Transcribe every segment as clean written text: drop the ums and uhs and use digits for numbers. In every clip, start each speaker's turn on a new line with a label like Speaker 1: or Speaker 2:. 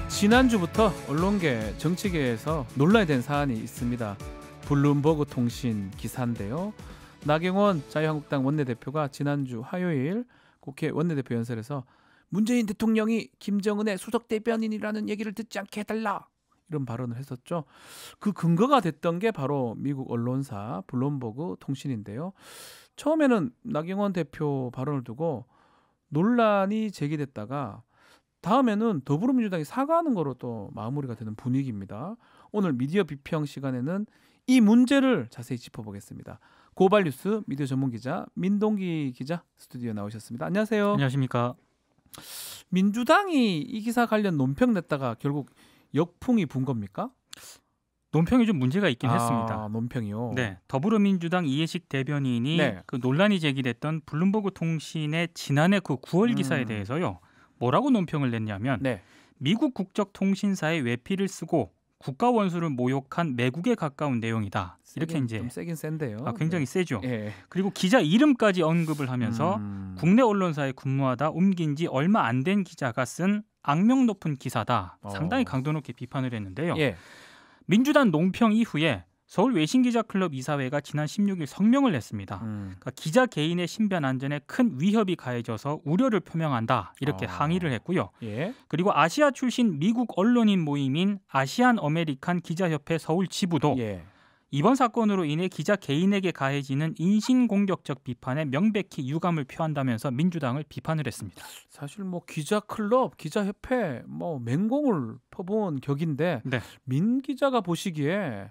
Speaker 1: 지난주부터 언론계, 정치계에서 논란이 된 사안이 있습니다. 블룸버그 통신 기사인데요. 나경원 자유한국당 원내대표가 지난주 화요일 국회 원내대표 연설에서 문재인 대통령이 김정은의 수석 대변인이라는 얘기를 듣지 않게 해달라, 이런 발언을 했었죠. 그 근거가 됐던 게 바로 미국 언론사 블룸버그 통신인데요. 처음에는 나경원 대표 발언을 두고 논란이 제기됐다가 다음에는 더불어민주당이 사과하는 거로 또 마무리가 되는 분위기입니다. 오늘 미디어 비평 시간에는 이 문제를 자세히 짚어보겠습니다. 고발뉴스 미디어 전문기자 민동기 기자 스튜디오에 나오셨습니다. 안녕하세요.
Speaker 2: 안녕하십니까.
Speaker 1: 민주당이 이 기사 관련 논평 냈다가 결국 역풍이 분 겁니까?
Speaker 2: 논평이 좀 문제가 있긴 했습니다.
Speaker 1: 논평이요?
Speaker 2: 네, 더불어민주당 이해식 대변인이
Speaker 1: 네.
Speaker 2: 그 논란이 제기됐던 블룸버그 통신의 지난해 그 9월 기사에 대해서요. 뭐라고 논평을 냈냐면
Speaker 1: 네.
Speaker 2: 미국 국적 통신사의 외피를 쓰고 국가 원수를 모욕한 매국에 가까운 내용이다. 이렇게 이제
Speaker 1: 좀 세긴 센데요.
Speaker 2: 굉장히
Speaker 1: 네.
Speaker 2: 세죠.
Speaker 1: 예.
Speaker 2: 그리고 기자 이름까지 언급을 하면서 국내 언론사에 근무하다 옮긴 지 얼마 안 된 기자가 쓴 악명 높은 기사다. 상당히 강도 높게 비판을 했는데요.
Speaker 1: 예.
Speaker 2: 민주당 논평 이후에 서울 외신기자클럽 이사회가 지난 16일 성명을 냈습니다. 그러니까 기자 개인의 신변 안전에 큰 위협이 가해져서 우려를 표명한다. 이렇게 항의를 했고요.
Speaker 1: 예.
Speaker 2: 그리고 아시아 출신 미국 언론인 모임인 아시안 어메리칸 기자협회 서울 지부도
Speaker 1: 예.
Speaker 2: 이번 사건으로 인해 기자 개인에게 가해지는 인신공격적 비판에 명백히 유감을 표한다면서 민주당을 비판을 했습니다.
Speaker 1: 사실 뭐 기자클럽, 기자협회 뭐 맹공을 퍼부은 격인데
Speaker 2: 네.
Speaker 1: 민 기자가 보시기에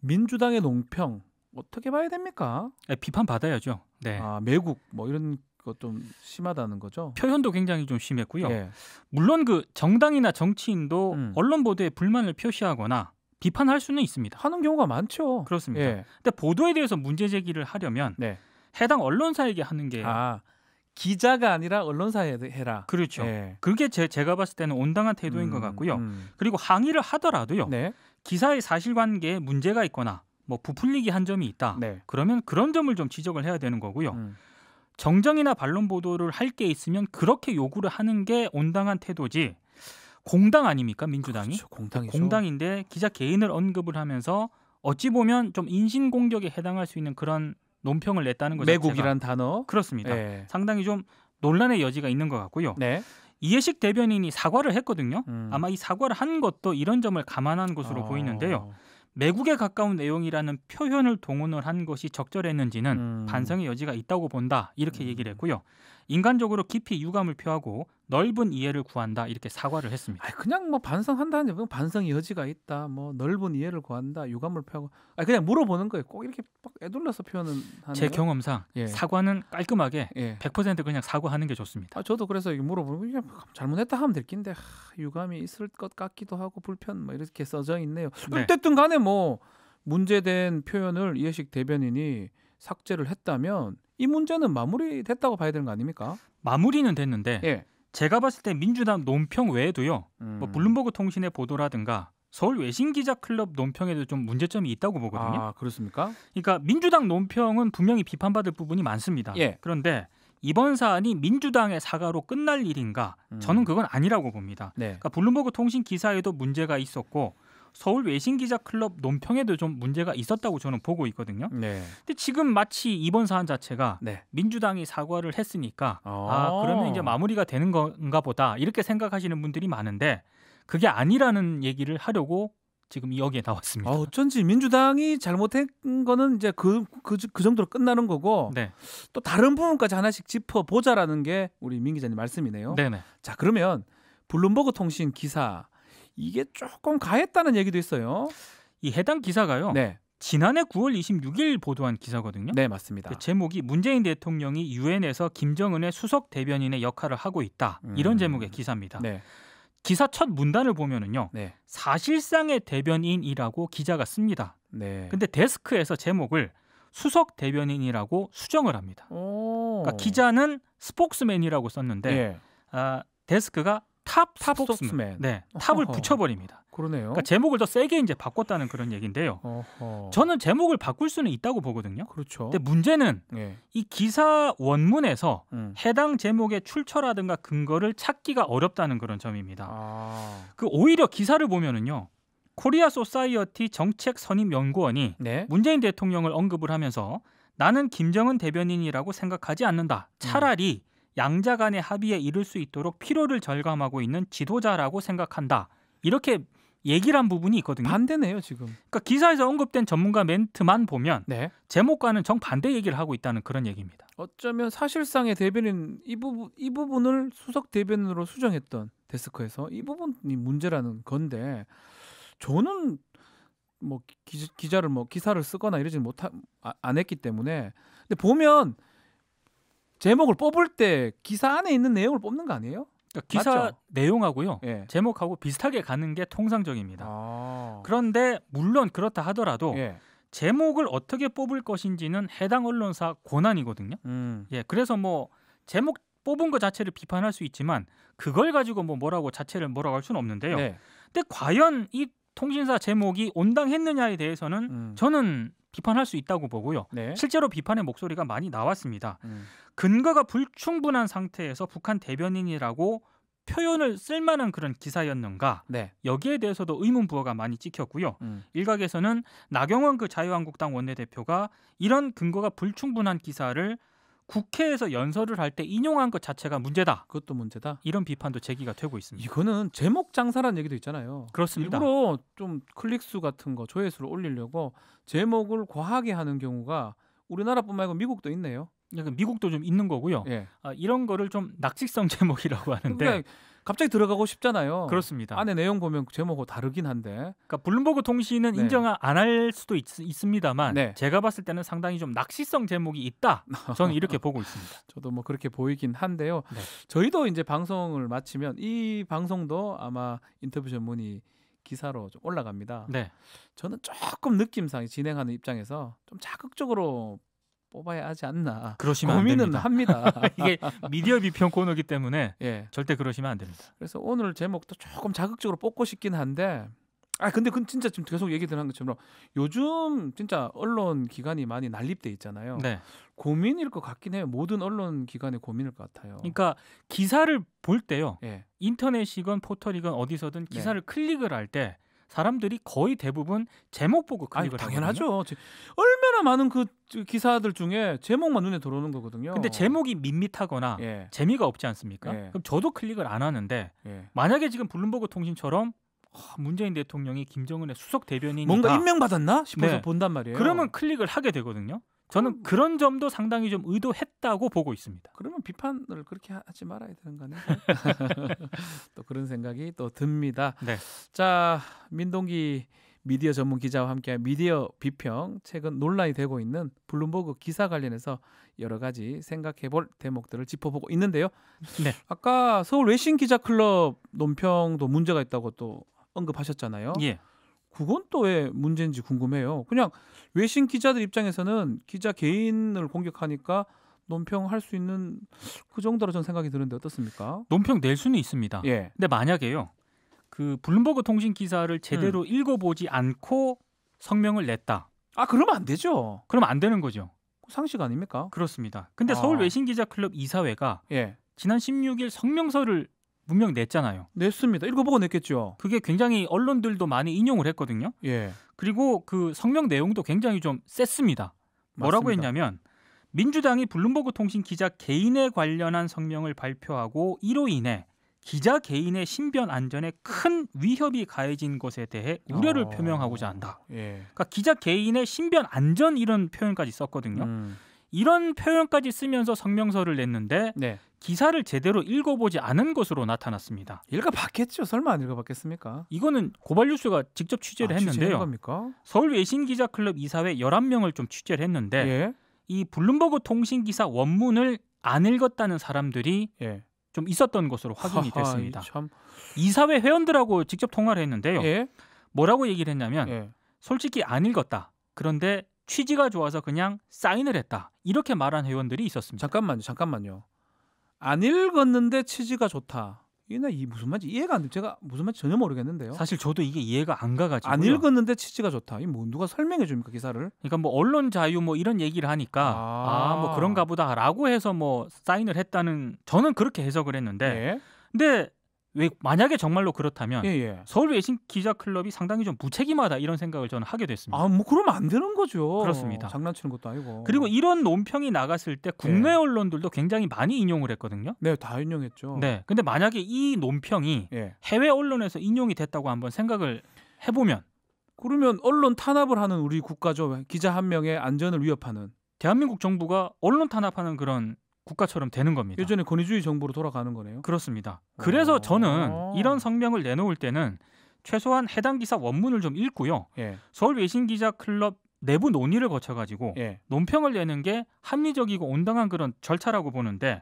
Speaker 1: 민주당의 논평 어떻게 봐야 됩니까?
Speaker 2: 비판 받아야죠. 네.
Speaker 1: 매국 뭐 이런 것 좀 심하다는 거죠.
Speaker 2: 표현도 굉장히 좀 심했고요.
Speaker 1: 예.
Speaker 2: 물론 그 정당이나 정치인도 언론 보도에 불만을 표시하거나 비판할 수는 있습니다.
Speaker 1: 하는 경우가 많죠.
Speaker 2: 그렇습니다.
Speaker 1: 예.
Speaker 2: 근데 보도에 대해서 문제 제기를 하려면
Speaker 1: 네.
Speaker 2: 해당 언론사에게 하는 게
Speaker 1: 기자가 아니라 언론사에 해라.
Speaker 2: 그렇죠.
Speaker 1: 예.
Speaker 2: 그게 제가 봤을 때는 온당한 태도인 것 같고요. 그리고 항의를 하더라도요.
Speaker 1: 네.
Speaker 2: 기사의 사실관계에 문제가 있거나 뭐 부풀리기 한 점이 있다.
Speaker 1: 네.
Speaker 2: 그러면 그런 점을 좀 지적을 해야 되는 거고요. 정정이나 반론 보도를 할 게 있으면 그렇게 요구를 하는 게 온당한 태도지. 공당 아닙니까, 민주당이?
Speaker 1: 그렇죠. 공당이죠.
Speaker 2: 공당인데 기자 개인을 언급을 하면서 어찌 보면 좀 인신공격에 해당할 수 있는 그런 논평을 냈다는 것 자체가
Speaker 1: 매국이란 단어.
Speaker 2: 그렇습니다.
Speaker 1: 예.
Speaker 2: 상당히 좀 논란의 여지가 있는 것 같고요.
Speaker 1: 네.
Speaker 2: 이해식 대변인이 사과를 했거든요. 아마 이 사과를 한 것도 이런 점을 감안한 것으로 보이는데요. 매국에 가까운 내용이라는 표현을 동원을 한 것이 적절했는지는 반성의 여지가 있다고 본다. 이렇게 얘기를 했고요. 인간적으로 깊이 유감을 표하고 넓은 이해를 구한다. 이렇게 사과를 했습니다.
Speaker 1: 그냥 뭐 반성한다는 게 반성의 여지가 있다. 뭐 넓은 이해를 구한다. 유감을 표하고. 그냥 물어보는 거예요. 꼭 이렇게 막 애둘러서 표현은 하네요.
Speaker 2: 제 경험상
Speaker 1: 예.
Speaker 2: 사과는 깔끔하게
Speaker 1: 예.
Speaker 2: 100% 그냥 사과하는 게 좋습니다.
Speaker 1: 저도 그래서 이게 물어보면 잘못했다 하면 될 낀데 유감이 있을 것 같기도 하고 불편 뭐 이렇게 써져 있네요.
Speaker 2: 네.
Speaker 1: 어쨌든 간에 뭐 문제된 표현을 이해식 대변인이 삭제를 했다면 이 문제는 마무리됐다고 봐야 되는 거 아닙니까?
Speaker 2: 마무리는 됐는데
Speaker 1: 예.
Speaker 2: 제가 봤을 때 민주당 논평 외에도요. 뭐 블룸버그 통신의 보도라든가 서울 외신기자클럽 논평에도 좀 문제점이 있다고 보거든요.
Speaker 1: 그렇습니까?
Speaker 2: 그러니까 민주당 논평은 분명히 비판받을 부분이 많습니다.
Speaker 1: 예.
Speaker 2: 그런데 이번 사안이 민주당의 사과로 끝날 일인가? 저는 그건 아니라고 봅니다.
Speaker 1: 네.
Speaker 2: 그러니까 블룸버그 통신 기사에도 문제가 있었고 서울 외신기자클럽 논평에도 좀 문제가 있었다고 저는 보고 있거든요.
Speaker 1: 네.
Speaker 2: 근데 지금 마치 이번 사안 자체가
Speaker 1: 네.
Speaker 2: 민주당이 사과를 했으니까 그러면 이제 마무리가 되는 건가 보다 이렇게 생각하시는 분들이 많은데 그게 아니라는 얘기를 하려고 지금 여기에 나왔습니다.
Speaker 1: 어쩐지 민주당이 잘못한 거는 이제 그 정도로 끝나는 거고
Speaker 2: 네.
Speaker 1: 또 다른 부분까지 하나씩 짚어보자라는 게 우리 민 기자님 말씀이네요.
Speaker 2: 네네.
Speaker 1: 자, 그러면 블룸버그 통신 기사 이게 조금 가했다는 얘기도 있어요.
Speaker 2: 이 해당 기사가요.
Speaker 1: 네.
Speaker 2: 지난해 9월 26일 보도한 기사거든요.
Speaker 1: 네, 맞습니다.
Speaker 2: 그 제목이 문재인 대통령이 유엔에서 김정은의 수석 대변인의 역할을 하고 있다. 이런 제목의 기사입니다.
Speaker 1: 네.
Speaker 2: 기사 첫 문단을 보면은요.
Speaker 1: 네.
Speaker 2: 사실상의 대변인이라고 기자가 씁니다.
Speaker 1: 네.
Speaker 2: 근데 데스크에서 제목을 수석 대변인이라고 수정을 합니다. 그러니까 기자는 스포크스맨이라고 썼는데
Speaker 1: 네.
Speaker 2: 데스크가 탑
Speaker 1: 스포크스맨.
Speaker 2: 네, 탑을 붙여버립니다.
Speaker 1: 그러네요.
Speaker 2: 그러니까 제목을 더 세게 이제 바꿨다는 그런 얘기인데요. 저는 제목을 바꿀 수는 있다고 보거든요.
Speaker 1: 그렇죠.
Speaker 2: 근데 문제는
Speaker 1: 네.
Speaker 2: 이 기사 원문에서 해당 제목의 출처라든가 근거를 찾기가 어렵다는 그런 점입니다. 그 오히려 기사를 보면은요. 코리아 소사이어티 정책 선임 연구원이
Speaker 1: 네.
Speaker 2: 문재인 대통령을 언급을 하면서 나는 김정은 대변인이라고 생각하지 않는다. 차라리 양자 간의 합의에 이를 수 있도록 피로를 절감하고 있는 지도자라고 생각한다. 이렇게 얘기를 한 부분이 있거든요.
Speaker 1: 반대네요 지금.
Speaker 2: 그러니까 기사에서 언급된 전문가 멘트만 보면
Speaker 1: 네.
Speaker 2: 제목과는 정반대 얘기를 하고 있다는 그런 얘기입니다.
Speaker 1: 어쩌면 사실상의 대변인 이 부분을 수석 대변인으로 수정했던 데스크에서 이 부분이 문제라는 건데 저는 뭐 기자를 뭐 기사를 쓰거나 이러지는 안 했기 때문에 근데 보면 제목을 뽑을 때 기사 안에 있는 내용을 뽑는 거 아니에요?
Speaker 2: 그러니까 기사
Speaker 1: 맞죠?
Speaker 2: 내용하고요.
Speaker 1: 예.
Speaker 2: 제목하고 비슷하게 가는 게 통상적입니다.
Speaker 1: 아.
Speaker 2: 그런데 물론 그렇다 하더라도
Speaker 1: 예.
Speaker 2: 제목을 어떻게 뽑을 것인지는 해당 언론사 권한이거든요. 예, 그래서 뭐 제목 뽑은 것 자체를 비판할 수 있지만 그걸 가지고 뭐라고 자체를 뭐라고 할 수는 없는데요.
Speaker 1: 네.
Speaker 2: 근데 과연 이 통신사 제목이 온당했느냐에 대해서는 저는 비판할 수 있다고 보고요.
Speaker 1: 네.
Speaker 2: 실제로 비판의 목소리가 많이 나왔습니다. 근거가 불충분한 상태에서 북한 대변인이라고 표현을 쓸만한 그런 기사였는가?
Speaker 1: 네.
Speaker 2: 여기에 대해서도 의문부호가 많이 찍혔고요. 일각에서는 나경원 그 자유한국당 원내대표가 이런 근거가 불충분한 기사를 국회에서 연설을 할 때 인용한 것 자체가 문제다.
Speaker 1: 그것도 문제다.
Speaker 2: 이런 비판도 제기가 되고 있습니다.
Speaker 1: 이거는 제목 장사라는 얘기도 있잖아요.
Speaker 2: 그렇습니다.
Speaker 1: 일부러 좀 클릭수 같은 거 조회수를 올리려고 제목을 과하게 하는 경우가 우리나라뿐만 아니고 미국도 있네요.
Speaker 2: 미국도 좀 있는 거고요.
Speaker 1: 예.
Speaker 2: 이런 거를 좀 낙식성 제목이라고 하는데
Speaker 1: 그러니까 갑자기 들어가고 싶잖아요.
Speaker 2: 그렇습니다.
Speaker 1: 안에 내용 보면 제목하고 다르긴 한데.
Speaker 2: 그러니까 블룸버그 통신은
Speaker 1: 네.
Speaker 2: 인정 안 할 수도 있습니다만
Speaker 1: 네.
Speaker 2: 제가 봤을 때는 상당히 좀 낙식성 제목이 있다. 저는 이렇게 보고 있습니다.
Speaker 1: 저도 뭐 그렇게 보이긴 한데요.
Speaker 2: 네.
Speaker 1: 저희도 이제 방송을 마치면 이 방송도 아마 인터뷰 전문이 기사로 좀 올라갑니다.
Speaker 2: 네.
Speaker 1: 저는 조금 느낌상 진행하는 입장에서 좀 자극적으로 뽑아야 하지 않나
Speaker 2: 그러시면
Speaker 1: 고민은
Speaker 2: 안 됩니다.
Speaker 1: 합니다.
Speaker 2: 이게 미디어 비평 코너이기 때문에
Speaker 1: 예.
Speaker 2: 절대 그러시면 안 됩니다.
Speaker 1: 그래서 오늘 제목도 조금 자극적으로 뽑고 싶긴 한데 근데 그 진짜 지금 계속 얘기 들은 것처럼 요즘 진짜 언론 기관이 많이 난립돼 있잖아요.
Speaker 2: 네.
Speaker 1: 고민일 것 같긴 해요. 모든 언론 기관의 고민일 것 같아요.
Speaker 2: 그러니까 기사를 볼 때요.
Speaker 1: 예.
Speaker 2: 인터넷이건 포털이건 어디서든 기사를 클릭을 할 때 사람들이 거의 대부분 제목 보고 클릭을 하거든요.
Speaker 1: 당연하죠. 얼마나 많은 그 기사들 중에 제목만 눈에 들어오는 거거든요.
Speaker 2: 근데 제목이 밋밋하거나
Speaker 1: 예.
Speaker 2: 재미가 없지 않습니까?
Speaker 1: 예.
Speaker 2: 그럼 저도 클릭을 안 하는데
Speaker 1: 예.
Speaker 2: 만약에 지금 블룸버그 통신처럼 문재인 대통령이 김정은의 수석 대변인이다.
Speaker 1: 뭔가 임명받았나 싶어서
Speaker 2: 네.
Speaker 1: 본단 말이에요.
Speaker 2: 그러면 클릭을 하게 되거든요. 저는 그런 점도 상당히 좀 의도했다고 보고 있습니다.
Speaker 1: 그러면 비판을 그렇게 하지 말아야 되는 거 아닌가? 또 그런 생각이 또 듭니다.
Speaker 2: 네.
Speaker 1: 자, 민동기 미디어 전문 기자와 함께한 미디어 비평, 최근 논란이 되고 있는 블룸버그 기사 관련해서 여러 가지 생각해볼 대목들을 짚어보고 있는데요.
Speaker 2: 네.
Speaker 1: 아까 서울 외신 기자클럽 논평도 문제가 있다고 또 언급하셨잖아요.
Speaker 2: 예.
Speaker 1: 그건 또 왜 문제인지 궁금해요. 그냥 외신 기자들 입장에서는 기자 개인을 공격하니까 논평할 수 있는 그 정도로 저는 생각이 드는데 어떻습니까?
Speaker 2: 논평 낼 수는 있습니다.
Speaker 1: 예.
Speaker 2: 근데 만약에요. 그 블룸버그 통신 기사를 제대로 읽어보지 않고 성명을 냈다.
Speaker 1: 그러면 안 되죠.
Speaker 2: 그럼 안 되는 거죠.
Speaker 1: 상식 아닙니까?
Speaker 2: 그렇습니다. 근데 서울 외신기자클럽 이사회가
Speaker 1: 예.
Speaker 2: 지난 16일 성명서를 분명 냈잖아요.
Speaker 1: 냈습니다. 읽어보고 냈겠죠.
Speaker 2: 그게 굉장히 언론들도 많이 인용을 했거든요.
Speaker 1: 예.
Speaker 2: 그리고 그 성명 내용도 굉장히 좀 셌습니다. 뭐라고
Speaker 1: 맞습니다.
Speaker 2: 했냐면 민주당이 블룸버그 통신 기자 개인에 관련한 성명을 발표하고 이로 인해 기자 개인의 신변 안전에 큰 위협이 가해진 것에 대해 우려를 표명하고자 한다.
Speaker 1: 예.
Speaker 2: 그러니까 기자 개인의 신변 안전 이런 표현까지 썼거든요. 이런 표현까지 쓰면서 성명서를 냈는데
Speaker 1: 네.
Speaker 2: 기사를 제대로 읽어보지 않은 것으로 나타났습니다.
Speaker 1: 읽어봤겠죠. 설마 안 읽어봤겠습니까?
Speaker 2: 이거는 고발뉴스가 직접 취재를
Speaker 1: 취재한
Speaker 2: 했는데요.
Speaker 1: 겁니까?
Speaker 2: 서울 외신기자클럽 이사회 11명을 좀 취재를 했는데
Speaker 1: 예.
Speaker 2: 이 블룸버그 통신 기사 원문을 안 읽었다는 사람들이
Speaker 1: 예.
Speaker 2: 좀 있었던 것으로 확인이 됐습니다.
Speaker 1: 참.
Speaker 2: 이사회 회원들하고 직접 통화를 했는데요.
Speaker 1: 예.
Speaker 2: 뭐라고 얘기를 했냐면
Speaker 1: 예.
Speaker 2: 솔직히 안 읽었다. 그런데 취지가 좋아서 그냥 사인을 했다. 이렇게 말한 회원들이 있었습니다.
Speaker 1: 잠깐만요. 안 읽었는데 취지가 좋다. 이 무슨 말인지 이해가 안 돼. 제가 무슨 말인지 전혀 모르겠는데요.
Speaker 2: 사실 저도 이게 이해가 안 가가지고요.
Speaker 1: 안 읽었는데 취지가 좋다. 이 뭐 누가 설명해 줍니까 기사를?
Speaker 2: 그러니까 뭐 언론 자유 뭐 이런 얘기를 하니까 뭐 그런가 보다라고 해서 뭐 사인을 했다는 저는 그렇게 해석을 했는데
Speaker 1: 예.
Speaker 2: 근데 왜 만약에 정말로 그렇다면
Speaker 1: 예.
Speaker 2: 서울 외신 기자 클럽이 상당히 좀 무책임하다 이런 생각을 저는 하게 됐습니다.
Speaker 1: 아, 뭐 그러면 안 되는 거죠.
Speaker 2: 그렇습니다.
Speaker 1: 장난치는 것도 아니고.
Speaker 2: 그리고 이런 논평이 나갔을 때 국내 언론들도 굉장히 많이 인용을 했거든요.
Speaker 1: 네, 다 인용했죠.
Speaker 2: 네. 근데 만약에 이 논평이
Speaker 1: 예.
Speaker 2: 해외 언론에서 인용이 됐다고 한번 생각을 해보면
Speaker 1: 그러면 언론 탄압을 하는 우리 국가죠. 기자 한 명의 안전을 위협하는.
Speaker 2: 대한민국 정부가 언론 탄압하는 그런 국가처럼 되는 겁니다.
Speaker 1: 예전에 권위주의 정부로 돌아가는 거네요.
Speaker 2: 그렇습니다. 그래서 저는 이런 성명을 내놓을 때는 최소한 해당 기사 원문을 좀 읽고요.
Speaker 1: 예.
Speaker 2: 서울 외신기자클럽 내부 논의를 거쳐가지고
Speaker 1: 예.
Speaker 2: 논평을 내는 게 합리적이고 온당한 그런 절차라고 보는데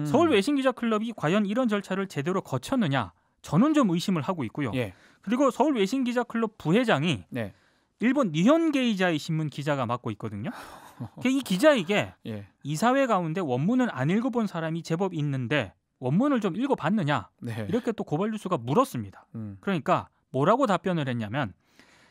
Speaker 2: 서울 외신기자클럽이 과연 이런 절차를 제대로 거쳤느냐 저는 좀 의심을 하고 있고요.
Speaker 1: 예.
Speaker 2: 그리고 서울 외신기자클럽 부회장이
Speaker 1: 네.
Speaker 2: 일본 니혼게이자이 신문 기자가 맡고 있거든요. 이 기자에게
Speaker 1: 예.
Speaker 2: 이사회 가운데 원문을 안 읽어본 사람이 제법 있는데 원문을 좀 읽어봤느냐
Speaker 1: 네.
Speaker 2: 이렇게 또 고발 뉴스가 물었습니다.
Speaker 1: 음.
Speaker 2: 그러니까 뭐라고 답변을 했냐면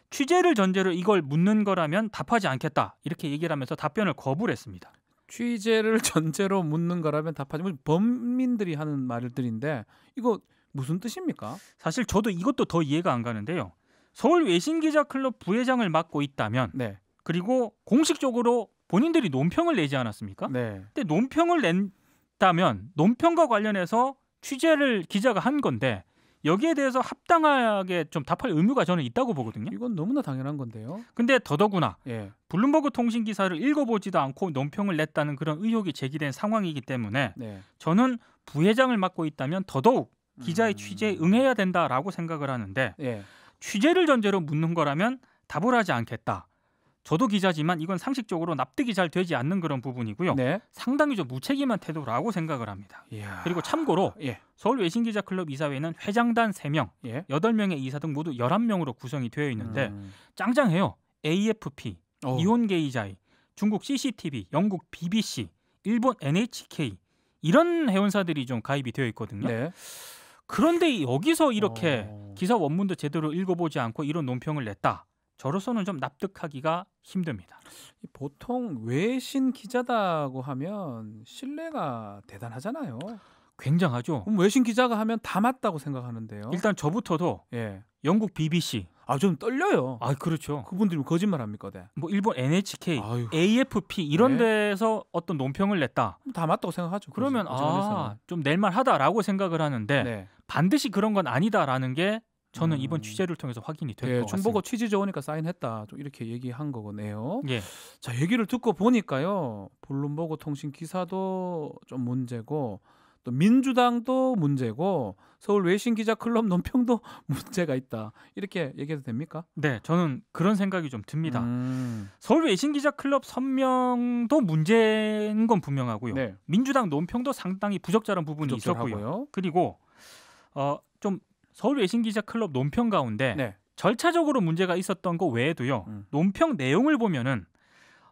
Speaker 2: 취재를 전제로 이걸 묻는 거라면 답하지 않겠다 이렇게 얘기를 하면서 답변을 거부를 했습니다.
Speaker 1: 취재를 전제로 묻는 거라면 답하지. 뭐 범민들이 하는 말들인데 이거 무슨 뜻입니까?
Speaker 2: 사실 저도 이것도 더 이해가 안 가는데요. 서울 외신기자클럽 부회장을 맡고 있다면
Speaker 1: 네.
Speaker 2: 그리고 공식적으로 본인들이 논평을 내지 않았습니까?
Speaker 1: 네.
Speaker 2: 근데 논평을 낸다면 논평과 관련해서 취재를 기자가 한 건데 여기에 대해서 합당하게 좀 답할 의무가 저는 있다고 보거든요.
Speaker 1: 이건 너무나 당연한 건데요.
Speaker 2: 근데 더더구나
Speaker 1: 예.
Speaker 2: 블룸버그 통신 기사를 읽어보지도 않고 논평을 냈다는 그런 의혹이 제기된 상황이기 때문에
Speaker 1: 네.
Speaker 2: 저는 부회장을 맡고 있다면 더더욱 기자의 취재에 응해야 된다라고 생각을 하는데
Speaker 1: 예.
Speaker 2: 취재를 전제로 묻는 거라면 답을 하지 않겠다. 저도 기자지만 이건 상식적으로 납득이 잘 되지 않는 그런 부분이고요.
Speaker 1: 네.
Speaker 2: 상당히 좀 무책임한 태도라고 생각을 합니다.
Speaker 1: 이야.
Speaker 2: 그리고 참고로
Speaker 1: 예.
Speaker 2: 서울 외신기자클럽 이사회는 회장단 3명,
Speaker 1: 예.
Speaker 2: 8명의 이사 등 모두 11명으로 구성이 되어 있는데 짱짱해요. AFP, 니혼게이자이, 중국 CCTV, 영국 BBC, 일본 NHK 이런 회원사들이 좀 가입이 되어 있거든요.
Speaker 1: 네.
Speaker 2: 그런데 여기서 이렇게 기사 원문도 제대로 읽어보지 않고 이런 논평을 냈다. 저로서는 좀 납득하기가 힘듭니다.
Speaker 1: 보통 외신 기자다고 하면 신뢰가 대단하잖아요.
Speaker 2: 굉장하죠.
Speaker 1: 그럼 외신 기자가 하면 다 맞다고 생각하는데요.
Speaker 2: 일단 저부터도
Speaker 1: 예.
Speaker 2: 영국 BBC,
Speaker 1: 좀 떨려요.
Speaker 2: 그렇죠.
Speaker 1: 그분들이 거짓말합니까? 네.
Speaker 2: 뭐 일본 NHK,
Speaker 1: 아유.
Speaker 2: AFP 이런
Speaker 1: 네.
Speaker 2: 데서 어떤 논평을 냈다.
Speaker 1: 다 맞다고 생각하죠.
Speaker 2: 그러면
Speaker 1: 그 전에서는.
Speaker 2: 좀 낼만하다라고 생각을 하는데
Speaker 1: 네.
Speaker 2: 반드시 그런 건 아니다라는 게 저는 이번 취재를 통해서 확인이 될 것 같습니다.
Speaker 1: 중보고 취지 좋으니까 사인했다. 좀 이렇게 얘기한 거네요.
Speaker 2: 예.
Speaker 1: 자, 얘기를 듣고 보니까요. 블룸버그 통신 기사도 좀 문제고 또 민주당도 문제고 서울 외신기자클럽 논평도 문제가 있다. 이렇게 얘기해도 됩니까?
Speaker 2: 네, 저는 그런 생각이 좀 듭니다. 서울 외신기자클럽 선명도 문제인 건 분명하고요.
Speaker 1: 네.
Speaker 2: 민주당 논평도 상당히 부적절한 부분이 있었고요. 그리고 좀 서울 외신기자클럽 논평 가운데
Speaker 1: 네.
Speaker 2: 절차적으로 문제가 있었던 거 외에도요. 논평 내용을 보면은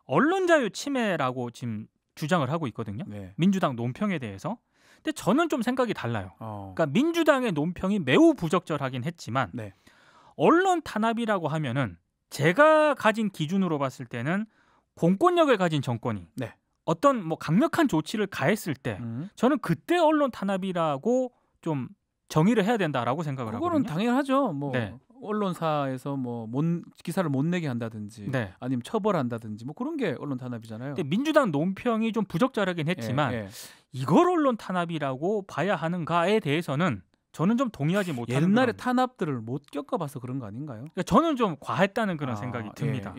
Speaker 2: 언론 자유 침해라고 지금 주장을 하고 있거든요.
Speaker 1: 네.
Speaker 2: 민주당 논평에 대해서. 근데 저는 좀 생각이 달라요.
Speaker 1: 그러니까
Speaker 2: 민주당의 논평이 매우 부적절하긴 했지만
Speaker 1: 네.
Speaker 2: 언론 탄압이라고 하면은 제가 가진 기준으로 봤을 때는 공권력을 가진 정권이
Speaker 1: 네.
Speaker 2: 어떤 뭐 강력한 조치를 가했을 때 저는 그때 언론 탄압이라고 좀 정의를 해야 된다라고 생각을 하거든요.
Speaker 1: 그거는 당연하죠. 뭐
Speaker 2: 네.
Speaker 1: 언론사에서 뭐 기사를 못 내게 한다든지
Speaker 2: 네.
Speaker 1: 아니면 처벌한다든지 뭐 그런 게 언론 탄압이잖아요.
Speaker 2: 근데 민주당 논평이 좀 부적절하긴 했지만 이걸 언론 탄압이라고 봐야 하는가에 대해서는 저는 좀 동의하지 못하는
Speaker 1: 옛날에 탄압들을 못 겪어봐서 그런 거 아닌가요?
Speaker 2: 그러니까 저는 좀 과했다는 그런 생각이 듭니다.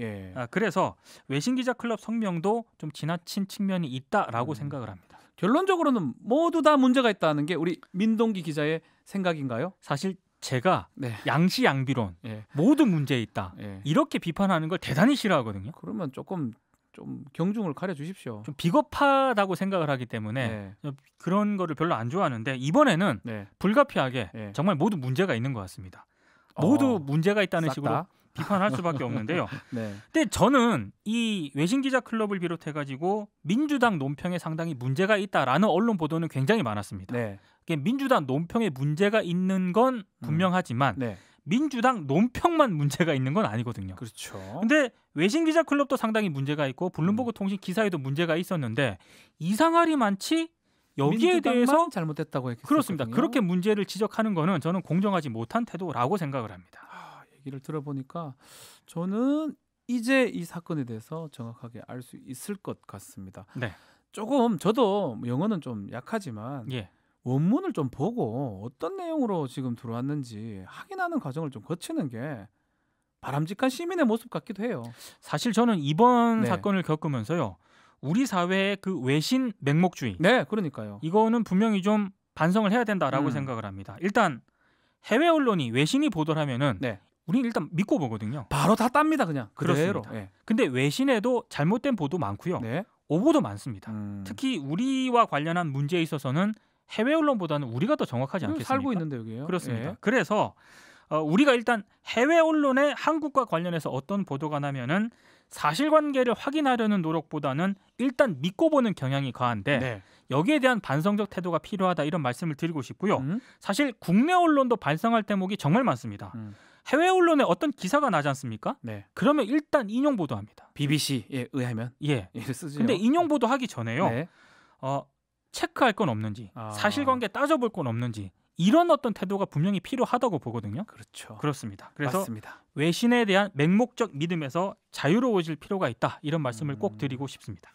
Speaker 2: 그래서 외신기자클럽 성명도 좀 지나친 측면이 있다라고 생각을 합니다.
Speaker 1: 결론적으로는 모두 다 문제가 있다는 게 우리 민동기 기자의 생각인가요?
Speaker 2: 사실 제가 양시양비론 모두 문제 있다 이렇게 비판하는 걸 대단히 싫어하거든요.
Speaker 1: 그러면 조금 좀 경중을 가려주십시오.
Speaker 2: 좀 비겁하다고 생각을 하기 때문에 그런 거를 별로 안 좋아하는데 이번에는 불가피하게 정말 모두 문제가 있는 것 같습니다. 모두 문제가 있다는 식으로 비판할 수밖에 없는데요. 근데 저는 이 외신기자클럽을 비롯해가지고 민주당 논평에 상당히 문제가 있다라는 언론 보도는 굉장히 많았습니다. 민주당 논평에 문제가 있는 건 분명하지만 민주당 논평만 문제가 있는 건 아니거든요.
Speaker 1: 그렇죠.
Speaker 2: 근데 외신기자클럽도 상당히 문제가 있고 블룸버그 통신 기사에도 문제가 있었는데 이상하리 많지 여기에 대해서
Speaker 1: 잘못됐다고 했거든요.
Speaker 2: 그렇습니다. 그렇게 문제를 지적하는 거는 저는 공정하지 못한 태도라고 생각을 합니다.
Speaker 1: 얘기를 들어보니까 저는 이제 이 사건에 대해서 정확하게 알 수 있을 것 같습니다.
Speaker 2: 네.
Speaker 1: 조금 저도 영어는 좀 약하지만
Speaker 2: 예.
Speaker 1: 원문을 좀 보고 어떤 내용으로 지금 들어왔는지 확인하는 과정을 좀 거치는 게 바람직한 시민의 모습 같기도 해요.
Speaker 2: 사실 저는 이번
Speaker 1: 네.
Speaker 2: 사건을 겪으면서요. 우리 사회의 그 외신 맹목주의.
Speaker 1: 네, 그러니까요.
Speaker 2: 이거는 분명히 좀 반성을 해야 된다라고 생각을 합니다. 일단 해외 언론이 외신이 보도를 하면은
Speaker 1: 네.
Speaker 2: 우리는 일단 믿고 보거든요.
Speaker 1: 바로 다 땁니다, 그냥. 그대로.
Speaker 2: 그렇습니다.
Speaker 1: 네.
Speaker 2: 근데 외신에도 잘못된 보도 많고요.
Speaker 1: 네.
Speaker 2: 오보도 많습니다. 특히 우리와 관련한 문제에 있어서는 해외 언론보다는 우리가 더 정확하지 않겠습니까?
Speaker 1: 살고 있는데 여기요.
Speaker 2: 그렇습니다.
Speaker 1: 예.
Speaker 2: 그래서 우리가 일단 해외 언론에 한국과 관련해서 어떤 보도가 나면은 사실관계를 확인하려는 노력보다는 일단 믿고 보는 경향이 과한데
Speaker 1: 네.
Speaker 2: 여기에 대한 반성적 태도가 필요하다 이런 말씀을 드리고 싶고요. 사실 국내 언론도 반성할 대목이 정말 많습니다. 해외 언론에 어떤 기사가 나지 않습니까?
Speaker 1: 네.
Speaker 2: 그러면 일단 인용 보도합니다.
Speaker 1: BBC에 의하면
Speaker 2: 예.
Speaker 1: 쓰죠.
Speaker 2: 근데 인용 보도하기 전에요.
Speaker 1: 네.
Speaker 2: 체크할 건 없는지, 사실관계 따져볼 건 없는지 이런 어떤 태도가 분명히 필요하다고 보거든요.
Speaker 1: 그렇죠.
Speaker 2: 그렇습니다. 그래서
Speaker 1: 맞습니다.
Speaker 2: 외신에 대한 맹목적 믿음에서 자유로워질 필요가 있다. 이런 말씀을 꼭 드리고 싶습니다.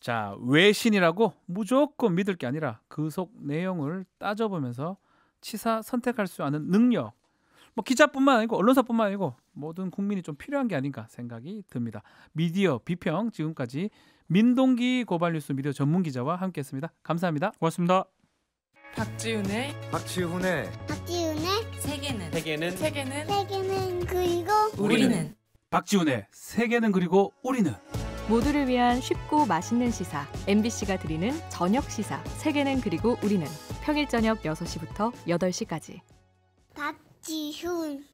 Speaker 1: 자, 외신이라고 무조건 믿을 게 아니라 그 속 내용을 따져보면서 치사 선택할 수 있는 능력. 뭐 기자뿐만 아니고 언론사뿐만 아니고 모든 국민이 좀 필요한 게 아닌가 생각이 듭니다. 미디어 비평 지금까지 민동기 고발뉴스 미디어 전문 기자와 함께했습니다. 감사합니다.
Speaker 2: 고맙습니다.
Speaker 3: 박지훈의 세계는 그리고 우리는
Speaker 1: 박지훈의 세계는 그리고 우리는
Speaker 4: 모두를 위한 쉽고 맛있는 시사 MBC가 드리는 저녁 시사 세계는 그리고 우리는 평일 저녁 6시부터 8시까지
Speaker 3: 박지훈